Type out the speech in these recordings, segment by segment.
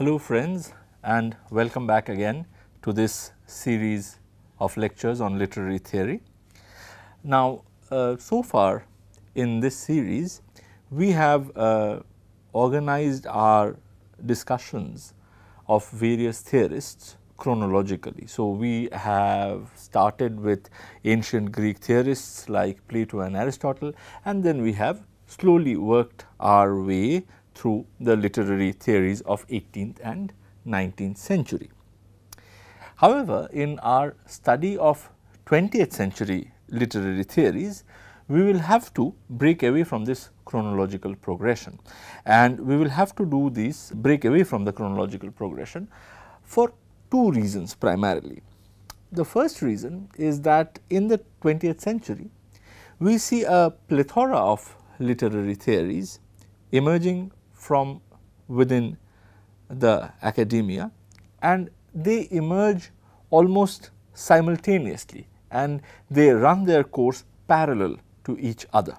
Hello friends, and welcome back again to this series of lectures on literary theory. Now, so far in this series we have organized our discussions of various theorists chronologically. So, we have started with ancient Greek theorists like Plato and Aristotle, and then we have slowly worked our way through the literary theories of 18th and 19th century. However, in our study of 20th century literary theories, we will have to break away from this chronological progression, and we will have to do this break away from the chronological progression for two reasons primarily. The first reason is that in the 20th century, we see a plethora of literary theories emerging from within the academia, and they emerge almost simultaneously and they run their course parallel to each other.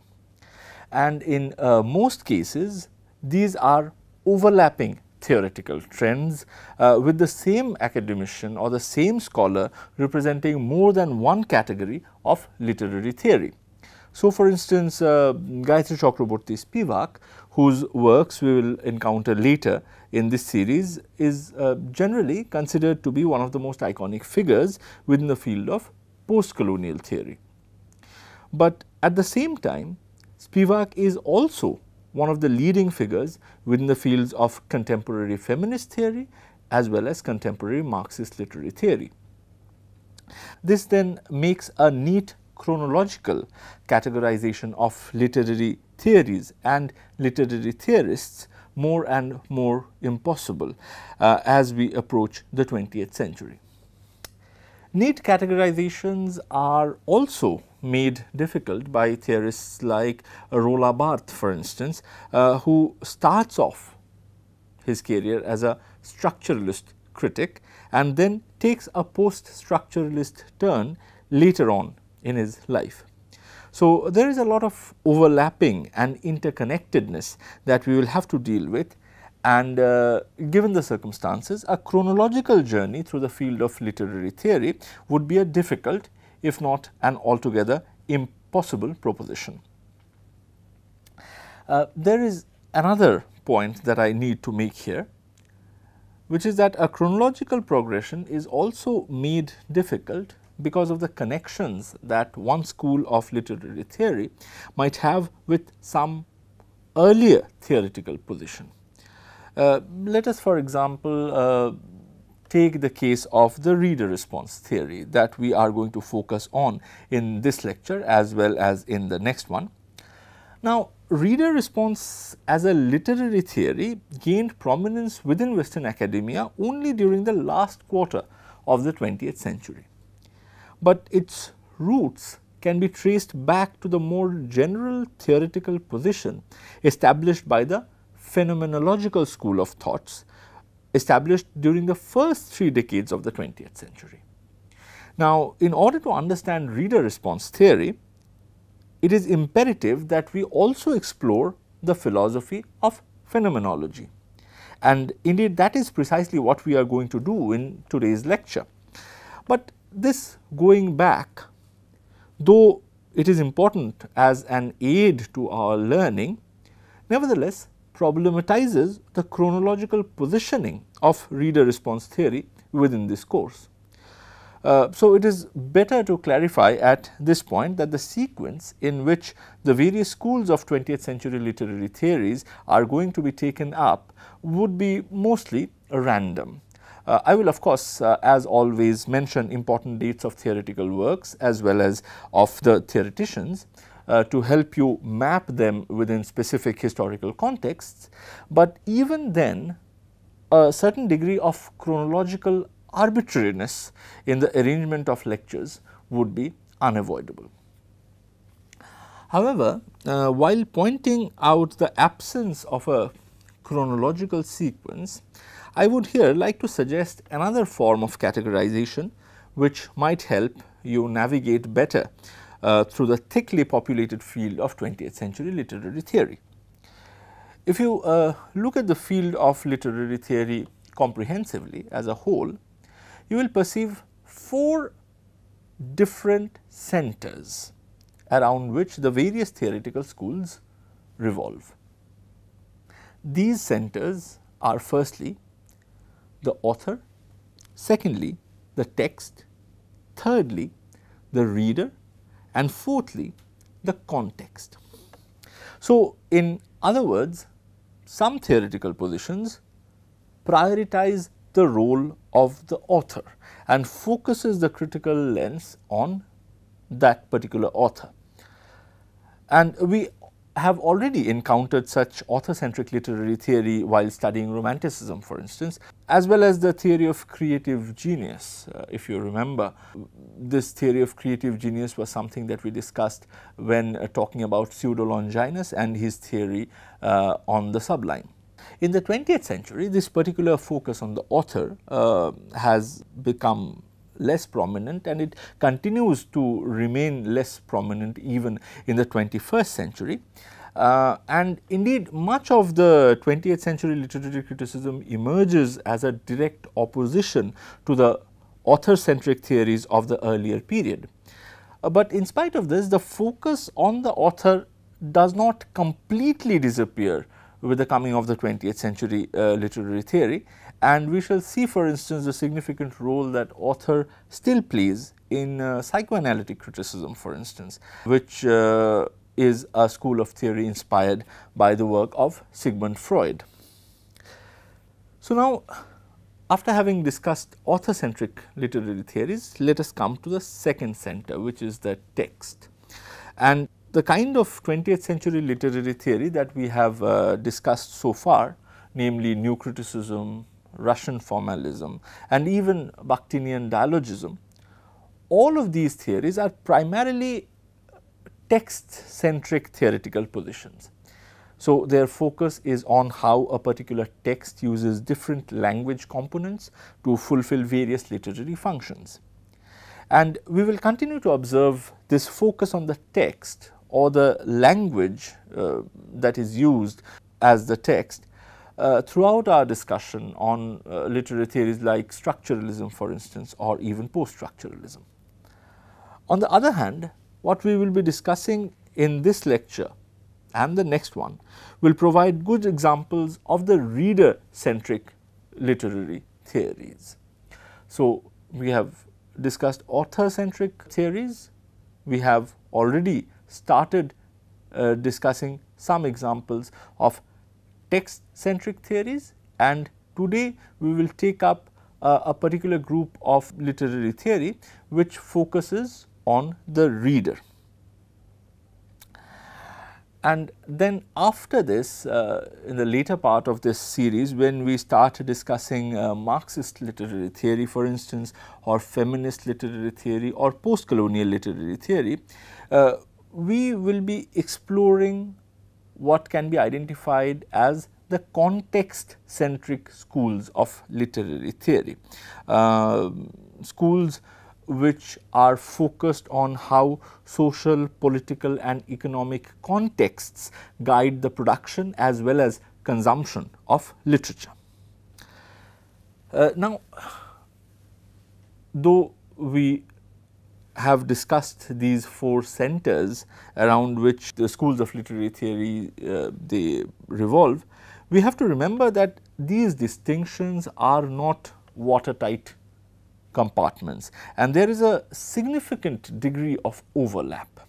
And in most cases, these are overlapping theoretical trends with the same academician or the same scholar representing more than one category of literary theory. So, for instance, Gayatri Chakraborty Spivak, whose works we will encounter later in this series, is generally considered to be one of the most iconic figures within the field of post-colonial theory. But at the same time, Spivak is also one of the leading figures within the fields of contemporary feminist theory as well as contemporary Marxist literary theory. This then makes a neat chronological categorization of literary theories and literary theorists more and more impossible as we approach the 20th century. Neat categorizations are also made difficult by theorists like Roland Barthes, for instance, who starts off his career as a structuralist critic and then takes a post-structuralist turn later on in his life. So, there is a lot of overlapping and interconnectedness that we will have to deal with, and given the circumstances, a chronological journey through the field of literary theory would be a difficult, if not an altogether impossible proposition. There is another point that I need to make here, which is that a chronological progression is also made difficult because of the connections that one school of literary theory might have with some earlier theoretical position. Let us, for example, take the case of the reader response theory that we are going to focus on in this lecture as well as in the next one. Now, reader response as a literary theory gained prominence within Western academia only during the last quarter of the 20th century. But its roots can be traced back to the more general theoretical position established by the phenomenological school of thoughts established during the first 3 decades of the 20th century. Now, in order to understand reader response theory, it is imperative that we also explore the philosophy of phenomenology, and indeed that is precisely what we are going to do in today's lecture. But this going back, though it is important as an aid to our learning, nevertheless problematizes the chronological positioning of reader response theory within this course. So, it is better to clarify at this point that the sequence in which the various schools of 20th century literary theories are going to be taken up would be mostly random. I will, of course, as always mention important dates of theoretical works as well as of the theoreticians to help you map them within specific historical contexts, but even then a certain degree of chronological arbitrariness in the arrangement of lectures would be unavoidable. However, while pointing out the absence of a chronological sequence, I would here like to suggest another form of categorization which might help you navigate better through the thickly populated field of 20th century literary theory. If you look at the field of literary theory comprehensively as a whole, you will perceive 4 different centers around which the various theoretical schools revolve. These centers are firstly the author, secondly the text, thirdly the reader, and fourthly the context. So, in other words, some theoretical positions prioritize the role of the author and focuses the critical lens on that particular author. And we have already encountered such author-centric literary theory while studying Romanticism, for instance, as well as the theory of creative genius. If you remember, this theory of creative genius was something that we discussed when talking about Pseudo-Longinus and his theory on the sublime. In the 20th century, this particular focus on the author has become less prominent, and it continues to remain less prominent even in the 21st century. And indeed, much of the 20th century literary criticism emerges as a direct opposition to the author-centric theories of the earlier period. But in spite of this, the focus on the author does not completely disappear with the coming of the 20th century literary theory, and we shall see, for instance, the significant role that author still plays in psychoanalytic criticism, for instance, which is a school of theory inspired by the work of Sigmund Freud. So, now after having discussed author-centric literary theories, let us come to the second center, which is the text. And the kind of 20th century literary theory that we have discussed so far, namely new criticism, Russian formalism, and even Bakhtinian dialogism, all of these theories are primarily text-centric theoretical positions. So, their focus is on how a particular text uses different language components to fulfill various literary functions. And we will continue to observe this focus on the text or the language that is used as the text throughout our discussion on literary theories like structuralism, for instance, or even post-structuralism. On the other hand, what we will be discussing in this lecture and the next one will provide good examples of the reader-centric literary theories. So, we have discussed author-centric theories, we have already started discussing some examples of text-centric theories, and today we will take up a particular group of literary theory which focuses on the reader. And then after this, in the later part of this series, when we start discussing Marxist literary theory, for instance, or feminist literary theory or post-colonial literary theory, we will be exploring what can be identified as the context-centric schools of literary theory, schools which are focused on how social, political and economic contexts guide the production as well as consumption of literature. Now, though we have discussed these 4 centers around which the schools of literary theory they revolve, we have to remember that these distinctions are not watertight compartments, and there is a significant degree of overlap.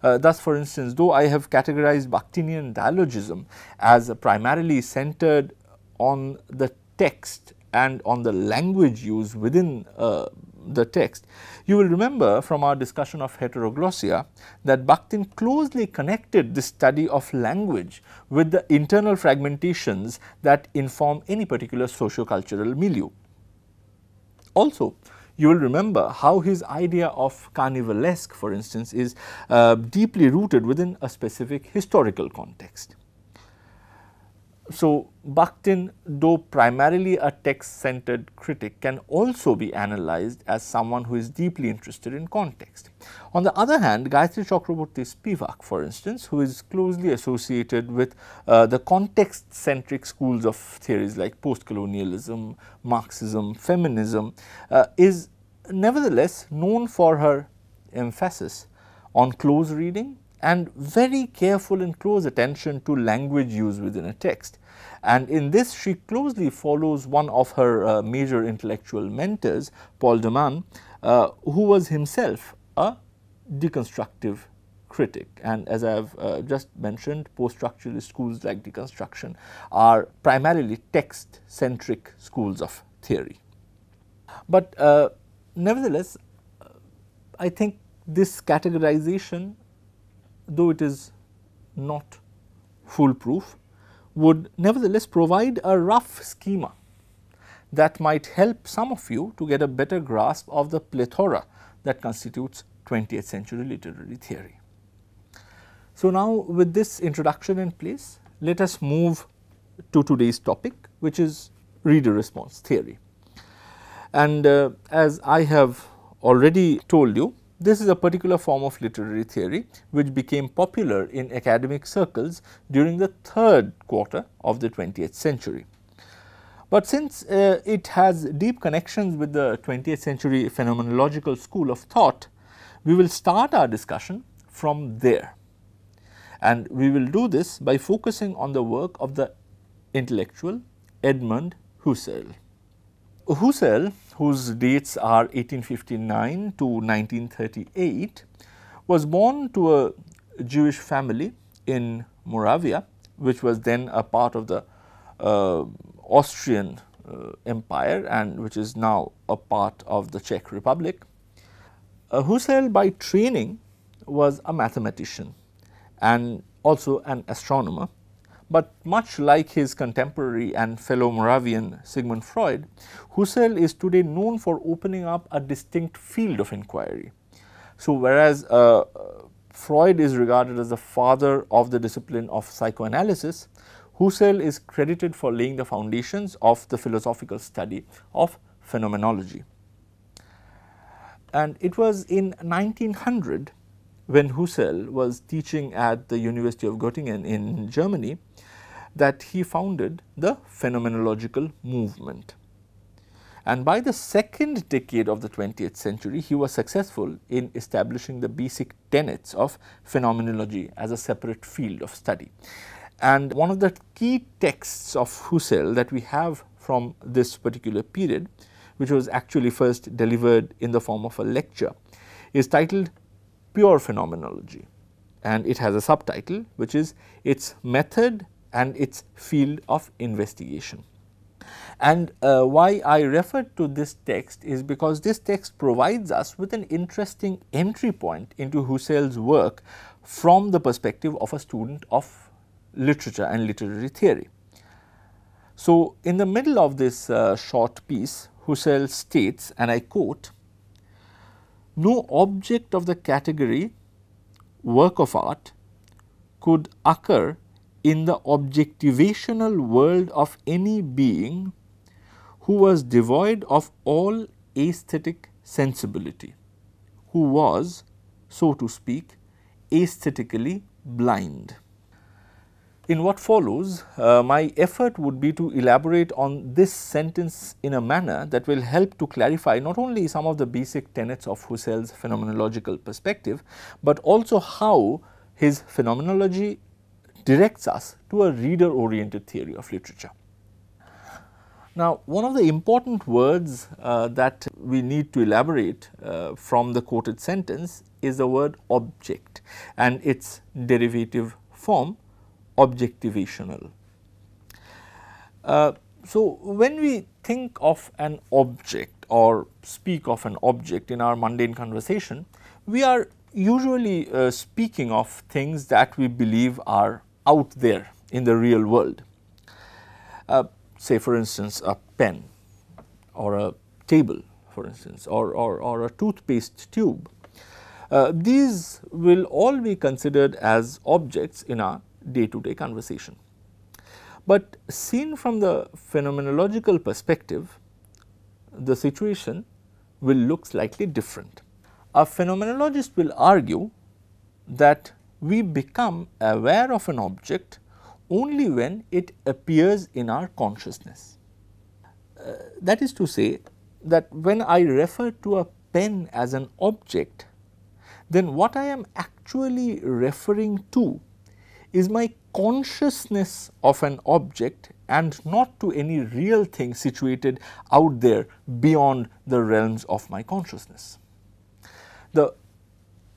Thus, for instance, though I have categorized Bakhtinian dialogism as primarily centered on the text and on the language used within the text, you will remember from our discussion of heteroglossia that Bakhtin closely connected the study of language with the internal fragmentations that inform any particular socio-cultural milieu. Also, you will remember how his idea of carnivalesque, for instance, is deeply rooted within a specific historical context. So, Bakhtin, though primarily a text-centered critic, can also be analyzed as someone who is deeply interested in context. On the other hand, Gayatri Chakraborty Spivak, for instance, who is closely associated with the context-centric schools of theories like post-colonialism, Marxism, feminism, is nevertheless known for her emphasis on close reading and very careful and close attention to language use within a text. And in this, she closely follows one of her major intellectual mentors, Paul de Man, who was himself a deconstructive critic. And as I have just mentioned, post-structuralist schools like deconstruction are primarily text-centric schools of theory. But nevertheless, I think this categorization, though it is not foolproof, would nevertheless provide a rough schema that might help some of you to get a better grasp of the plethora that constitutes 20th century literary theory. So, now with this introduction in place, let us move to today's topic, which is reader response theory. And as I have already told you, this is a particular form of literary theory which became popular in academic circles during the third quarter of the 20th century. But since it has deep connections with the 20th century phenomenological school of thought, we will start our discussion from there. And we will do this by focusing on the work of the intellectual Edmund Husserl. Husserl, whose dates are 1859 to 1938, was born to a Jewish family in Moravia, which was then a part of the Austrian Empire and which is now a part of the Czech Republic. Husserl, by training, was a mathematician and also an astronomer. But much like his contemporary and fellow Moravian Sigmund Freud, Husserl is today known for opening up a distinct field of inquiry. So, whereas Freud is regarded as the father of the discipline of psychoanalysis, Husserl is credited for laying the foundations of the philosophical study of phenomenology. And it was in 1900 when Husserl was teaching at the University of Göttingen in Germany that he founded the phenomenological movement. And by the second decade of the 20th century, he was successful in establishing the basic tenets of phenomenology as a separate field of study. And one of the key texts of Husserl that we have from this particular period, which was actually first delivered in the form of a lecture, is titled Pure Phenomenology, and it has a subtitle which is its method and its field of investigation. And why I refer to this text is because this text provides us with an interesting entry point into Husserl's work from the perspective of a student of literature and literary theory. So, in the middle of this short piece, Husserl states, and I quote, "No object of the category work of art could occur in the objectivational world of any being who was devoid of all aesthetic sensibility, who was, so to speak, aesthetically blind." In what follows, my effort would be to elaborate on this sentence in a manner that will help to clarify not only some of the basic tenets of Husserl's phenomenological perspective, but also how his phenomenology directs us to a reader-oriented theory of literature. Now, one of the important words that we need to elaborate from the quoted sentence is the word object and its derivative form, objectivational. So, when we think of an object or speak of an object in our mundane conversation, we are usually speaking of things that we believe are out there in the real world. Say for instance, a pen or a table for instance, or a toothpaste tube. These will all be considered as objects in our day-to-day conversation. But seen from the phenomenological perspective, the situation will look slightly different. A phenomenologist will argue that we become aware of an object only when it appears in our consciousness. That is to say that when I refer to a pen as an object, then what I am actually referring to is my consciousness of an object and not to any real thing situated out there beyond the realms of my consciousness. The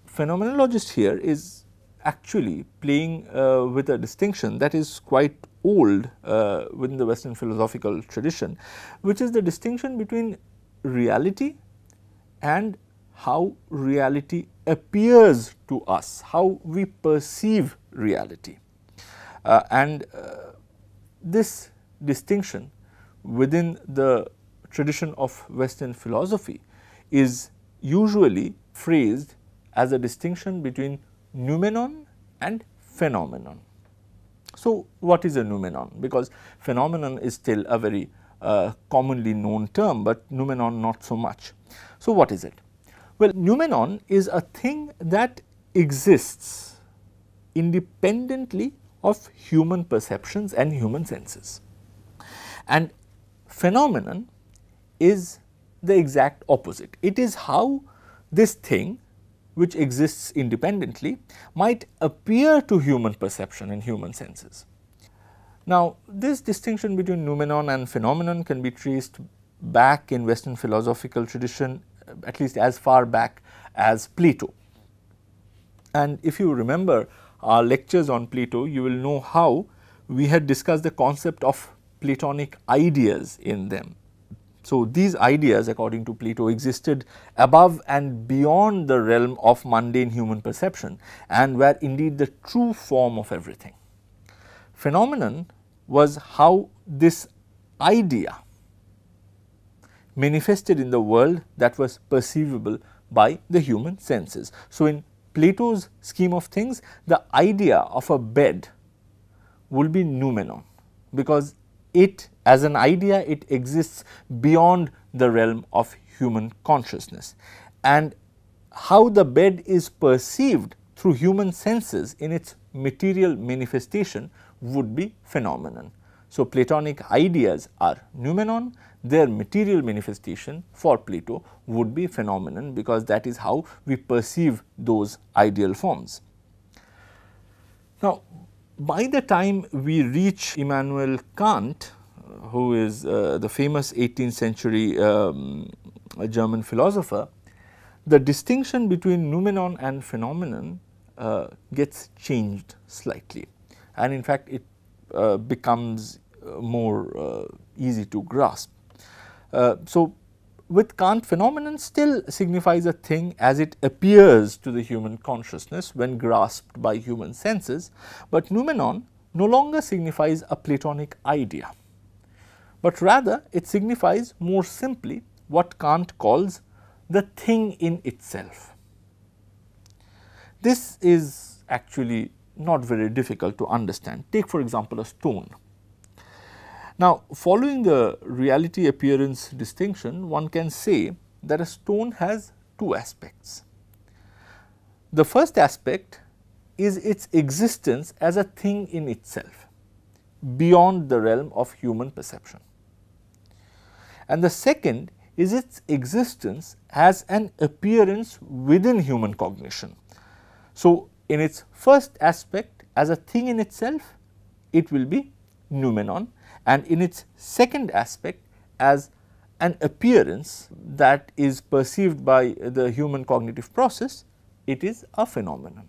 phenomenologist here is actually playing with a distinction that is quite old within the Western philosophical tradition, which is the distinction between reality and how reality appears to us, how we perceive reality. This distinction within the tradition of Western philosophy is usually phrased as a distinction between noumenon and phenomenon. So, what is a noumenon? Because phenomenon is still a very commonly known term, but noumenon not so much. So, what is it? Well, noumenon is a thing that exists independently of human perceptions and human senses, and phenomenon is the exact opposite. It is how this thing which exists independently might appear to human perception and human senses. Now, this distinction between noumenon and phenomenon can be traced back in Western philosophical tradition, at least as far back as Plato. And if you remember our lectures on Plato, you will know how we had discussed the concept of Platonic ideas in them. So, these ideas according to Plato existed above and beyond the realm of mundane human perception and were indeed the true form of everything. Phenomenon was how this idea manifested in the world that was perceivable by the human senses. So, in Plato's scheme of things, the idea of a bed will be noumenon, because it as an idea, it exists beyond the realm of human consciousness, and how the bed is perceived through human senses in its material manifestation would be phenomenon. So, Platonic ideas are noumenon, their material manifestation for Plato would be phenomenon, because that is how we perceive those ideal forms. Now, by the time we reach Immanuel Kant, who is the famous 18th century German philosopher, the distinction between noumenon and phenomenon gets changed slightly, and in fact, it becomes more easy to grasp. So, with Kant, phenomenon still signifies a thing as it appears to the human consciousness when grasped by human senses, but noumenon no longer signifies a Platonic idea, but rather it signifies more simply what Kant calls the thing in itself. This is actually not very difficult to understand. Take for example, a stone. Now, following the reality appearance distinction, one can say that a stone has two aspects. The first aspect is its existence as a thing in itself, beyond the realm of human perception, and the second is its existence as an appearance within human cognition. So, in its first aspect as a thing in itself, it will be noumenon, and in its second aspect as an appearance that is perceived by the human cognitive process, it is a phenomenon.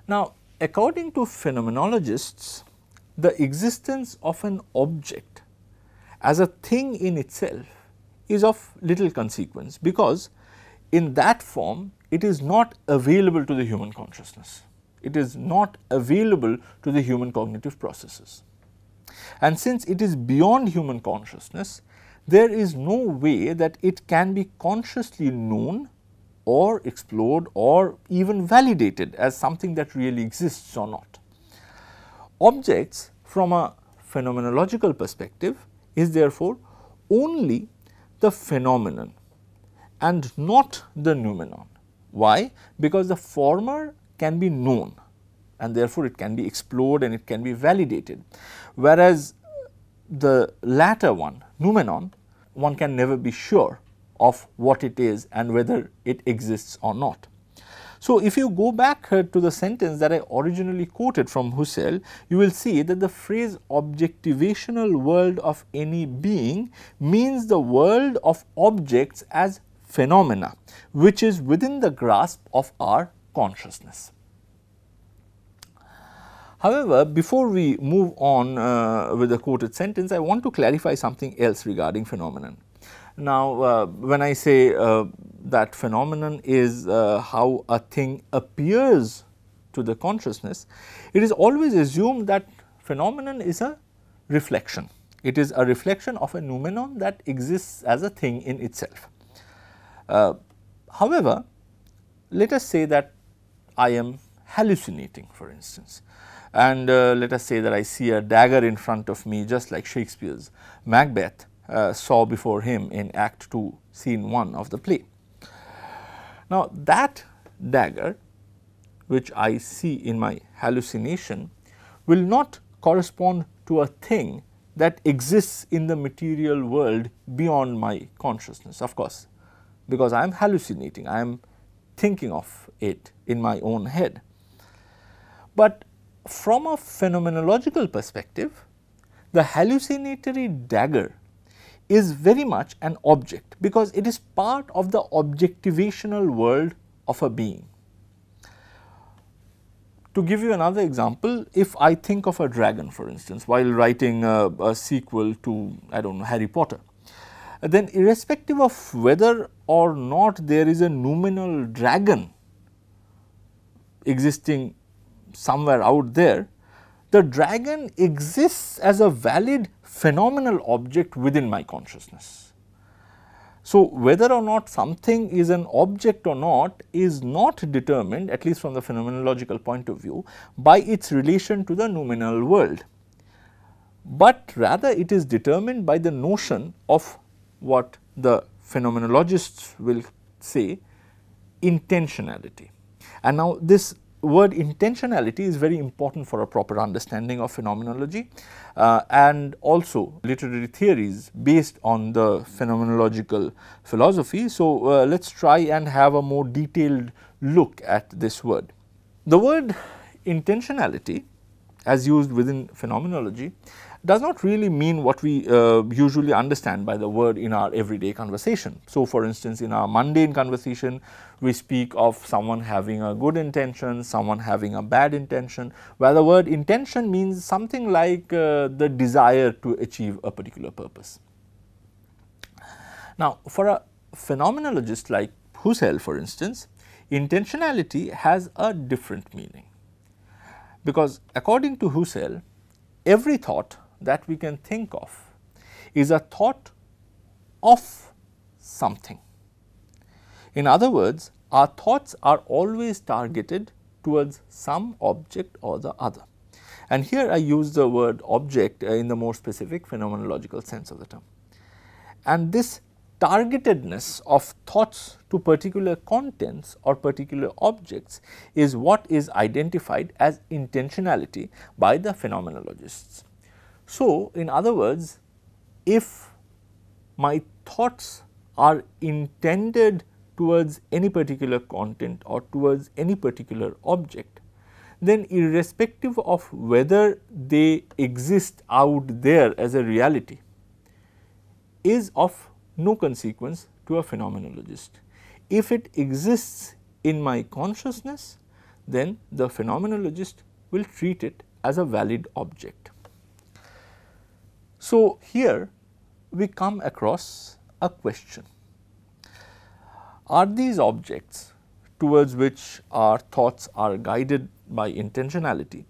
Now, according to phenomenologists, the existence of an object as a thing in itself is of little consequence, because in that form it is not available to the human consciousness, it is not available to the human cognitive processes. And since it is beyond human consciousness, there is no way that it can be consciously known or explored or even validated as something that really exists or not. Objects from a phenomenological perspective is therefore only the phenomenon and not the noumenon. Why? Because the former can be known and therefore it can be explored and it can be validated, whereas the latter one, noumenon, one can never be sure of what it is and whether it exists or not. So, if you go back to the sentence that I originally quoted from Husserl, you will see that the phrase objectivational world of any being means the world of objects as phenomena, which is within the grasp of our consciousness. However, before we move on with the quoted sentence, I want to clarify something else regarding phenomenon. Now, when I say that phenomenon is how a thing appears to the consciousness, it is always assumed that phenomenon is a reflection. It is a reflection of a noumenon that exists as a thing in itself. However, let us say that I am hallucinating, for instance, and let us say that I see a dagger in front of me, just like Shakespeare's Macbeth saw before him in Act 2, Scene 1 of the play. Now, that dagger which I see in my hallucination will not correspond to a thing that exists in the material world beyond my consciousness, of course, because I am hallucinating, I am thinking of it in my own head. But from a phenomenological perspective, the hallucinatory dagger is very much an object, because it is part of the objectivational world of a being. To give you another example, if I think of a dragon, for instance, while writing a sequel to, I don't know, Harry Potter, then irrespective of whether or not there is a noumenal dragon existing somewhere out there, the dragon exists as a valid phenomenal object within my consciousness. So, whether or not something is an object or not is not determined, at least from the phenomenological point of view, by its relation to the noumenal world, but rather it is determined by the notion of what the phenomenologists will say intentionality. And now, this word intentionality is very important for a proper understanding of phenomenology and also literary theories based on the phenomenological philosophy. So, let us try and have a more detailed look at this word. The word intentionality, as used within phenomenology, does not really mean what we usually understand by the word in our everyday conversation. So, for instance, in our mundane conversation, we speak of someone having a good intention, someone having a bad intention, where the word intention means something like the desire to achieve a particular purpose. Now, for a phenomenologist like Husserl, for instance, intentionality has a different meaning, because according to Husserl, every thought that we can think of is a thought of something. In other words, our thoughts are always targeted towards some object or the other. And here I use the word object in the more specific phenomenological sense of the term. And this targetedness of thoughts to particular contents or particular objects is what is identified as intentionality by the phenomenologists. So, in other words, if my thoughts are intended towards any particular content or towards any particular object, then irrespective of whether they exist out there as a reality is of no consequence to a phenomenologist. If it exists in my consciousness, then the phenomenologist will treat it as a valid object. So, here we come across a question: are these objects towards which our thoughts are guided by intentionality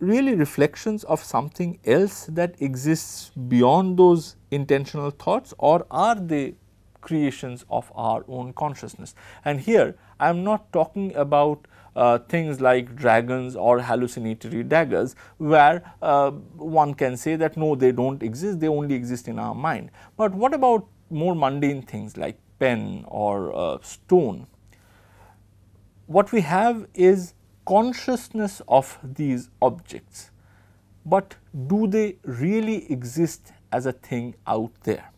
really reflections of something else that exists beyond those intentional thoughts, or are they creations of our own consciousness? And here I am not talking about things like dragons or hallucinatory daggers, where one can say that no, they do not exist, they only exist in our mind. But what about more mundane things like pen or stone? What we have is consciousness of these objects, but do they really exist as a thing out there?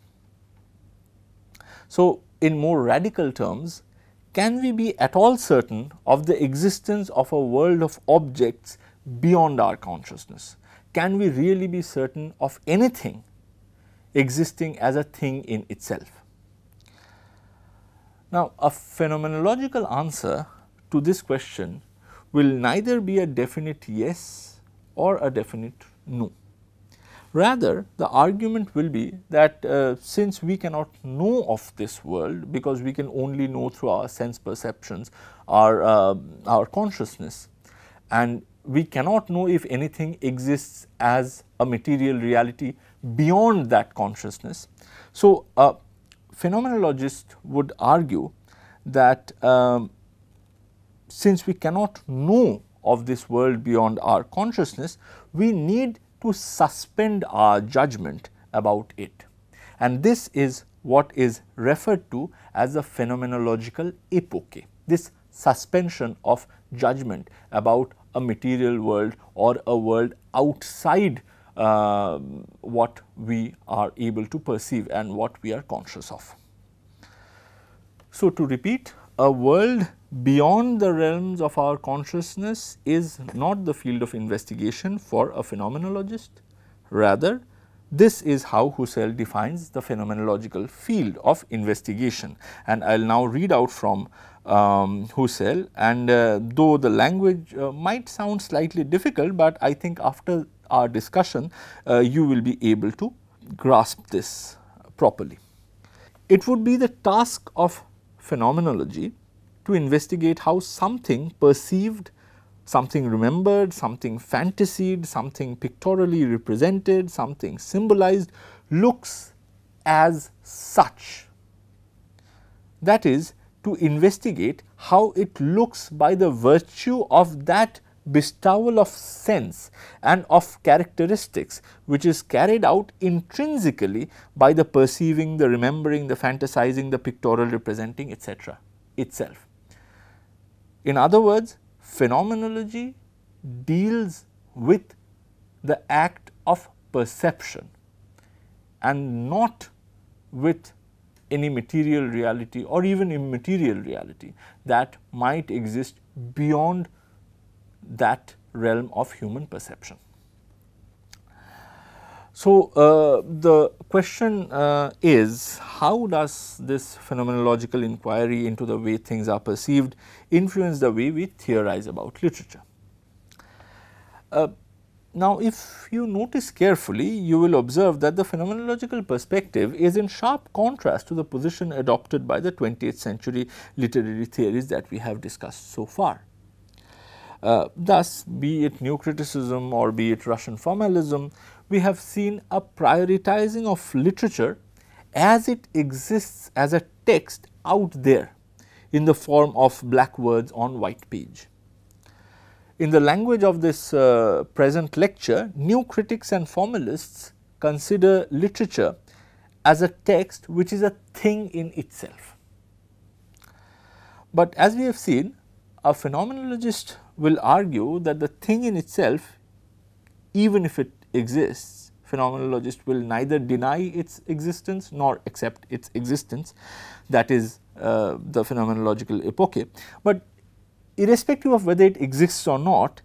So, in more radical terms, can we be at all certain of the existence of a world of objects beyond our consciousness? Can we really be certain of anything existing as a thing in itself? Now, a phenomenological answer to this question will neither be a definite yes or a definite no. Rather, the argument will be that since we cannot know of this world, because we can only know through our sense perceptions, our consciousness, and we cannot know if anything exists as a material reality beyond that consciousness. So, a phenomenologist would argue that since we cannot know of this world beyond our consciousness, we need to suspend our judgment about it, and this is what is referred to as a phenomenological epoche, this suspension of judgment about a material world or a world outside what we are able to perceive and what we are conscious of. So, to repeat, a world beyond the realms of our consciousness is not the field of investigation for a phenomenologist. Rather, this is how Husserl defines the phenomenological field of investigation, and I will now read out from Husserl, and though the language might sound slightly difficult, but I think after our discussion you will be able to grasp this properly. It would be the task of phenomenology to investigate how something perceived, something remembered, something fantasied, something pictorially represented, something symbolized looks as such. That is, to investigate how it looks by the virtue of that bestowal of sense and of characteristics which is carried out intrinsically by the perceiving, the remembering, the fantasizing, the pictorial representing, etc. itself. In other words, phenomenology deals with the act of perception and not with any material reality or even immaterial reality that might exist beyond that realm of human perception. So, the question is, how does this phenomenological inquiry into the way things are perceived influence the way we theorize about literature? Now, if you notice carefully, you will observe that the phenomenological perspective is in sharp contrast to the position adopted by the 20th century literary theories that we have discussed so far. Thus, be it new criticism or be it Russian formalism, we have seen a prioritizing of literature as it exists as a text out there in the form of black words on white page. In the language of this present lecture, new critics and formalists consider literature as a text which is a thing in itself. But as we have seen, a phenomenologist will argue that the thing in itself, even if it exists, phenomenologist will neither deny its existence nor accept its existence, that is the phenomenological epoche. But irrespective of whether it exists or not,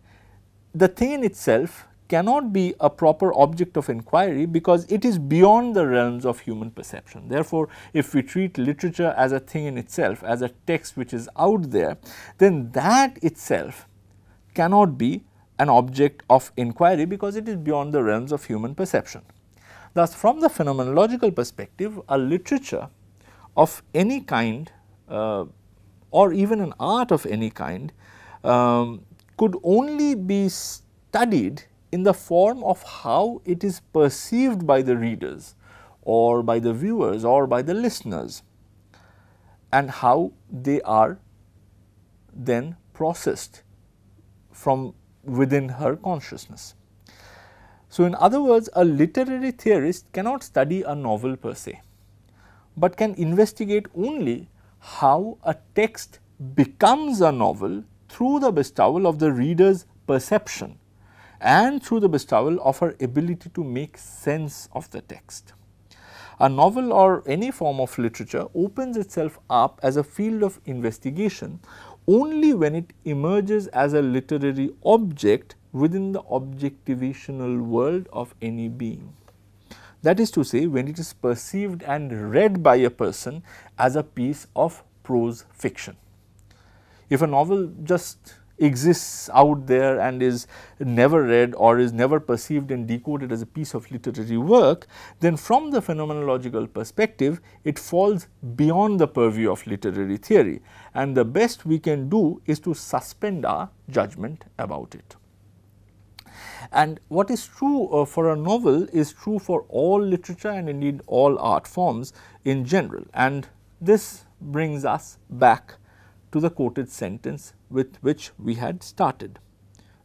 the thing in itself cannot be a proper object of inquiry because it is beyond the realms of human perception. Therefore, if we treat literature as a thing in itself, as a text which is out there, then that itself cannot be an object of inquiry because it is beyond the realms of human perception. Thus, from the phenomenological perspective, a literature of any kind or even an art of any kind could only be studied in the form of how it is perceived by the readers or by the viewers or by the listeners, and how they are then processed from within her consciousness. So, in other words, a literary theorist cannot study a novel per se, but can investigate only how a text becomes a novel through the bestowal of the reader's perception and through the bestowal of her ability to make sense of the text. A novel or any form of literature opens itself up as a field of investigation only when it emerges as a literary object within the objectivational world of any being. That is to say, when it is perceived and read by a person as a piece of prose fiction. If a novel just exists out there and is never read or is never perceived and decoded as a piece of literary work, then from the phenomenological perspective, it falls beyond the purview of literary theory, and the best we can do is to suspend our judgment about it. And what is true for a novel is true for all literature and indeed all art forms in general, and this brings us back to the quoted sentence with which we had started,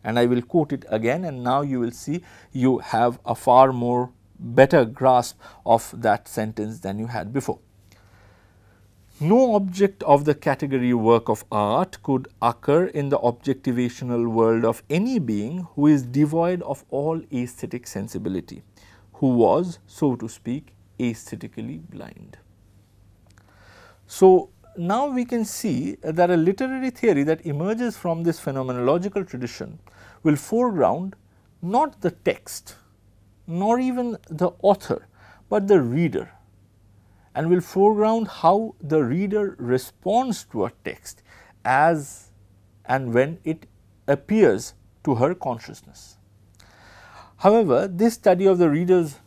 and I will quote it again, and now you will see you have a far more better grasp of that sentence than you had before. No object of the category work of art could occur in the objectivational world of any being who is devoid of all aesthetic sensibility, who was, so to speak, aesthetically blind. So, now we can see that a literary theory that emerges from this phenomenological tradition will foreground not the text, nor even the author, but the reader, and will foreground how the reader responds to a text as and when it appears to her consciousness. However, this study of the reader's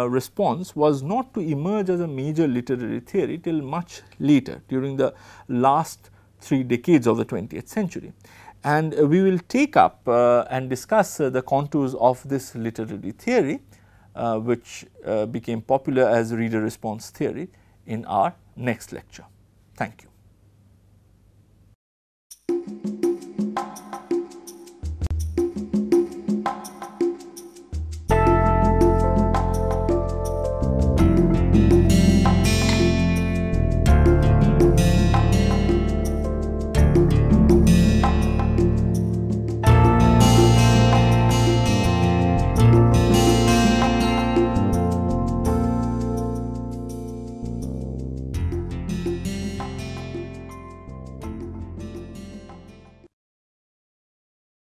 response was not to emerge as a major literary theory till much later, during the last 3 decades of the 20th century. And we will take up and discuss the contours of this literary theory, which became popular as reader response theory, in our next lecture. Thank you.